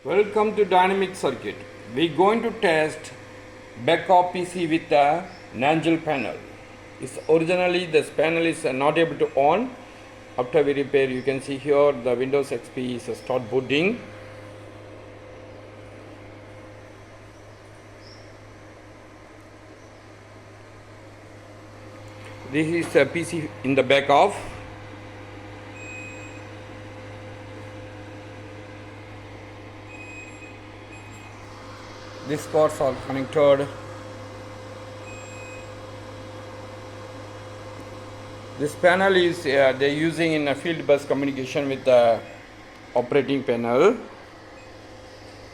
Welcome to Dynamic Circuit. We're going to test Beckhoff PC with a Nangel panel. Originally this panel is not able to on. After we repair, you can see here the Windows XP is start booting. This is a PC in the Beckhoff. These parts are connected. This panel is they're using in a field bus communication with the operating panel.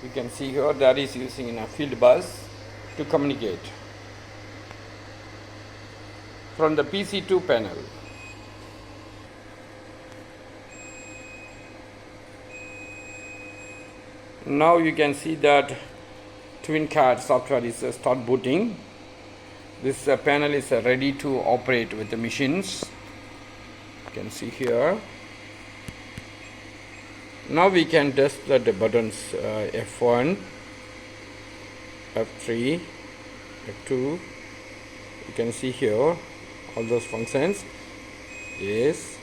You can see here that is using in a field bus to communicate from the PC2 panel. Now you can see that TwinCAD software is start booting. This panel is ready to operate with the machines. You can see here. Now we can test the buttons F1, F3, F2. You can see here all those functions. Yes.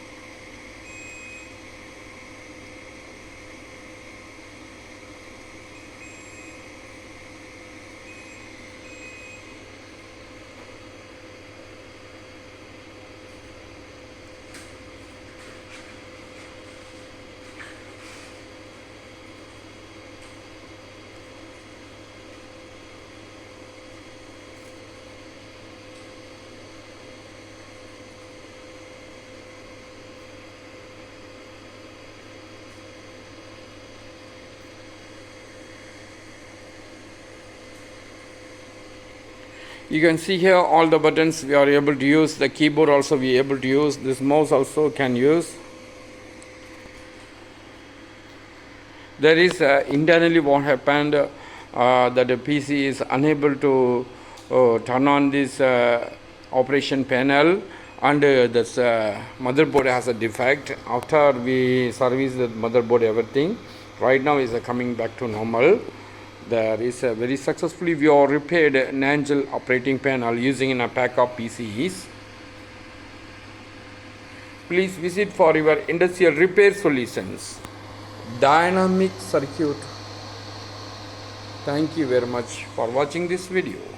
You can see here all the buttons we are able to use. The keyboard also we are able to use. This mouse also can use. There is internally what happened that the PC is unable to turn on this operation panel, and this motherboard has a defect. After we service the motherboard, everything right now is coming back to normal. There is a very successfully we are repaired Nangel operating panel using in a pack of PCs. Please visit for your industrial repair solutions. Dynamic Circuit. Thank you very much for watching this video.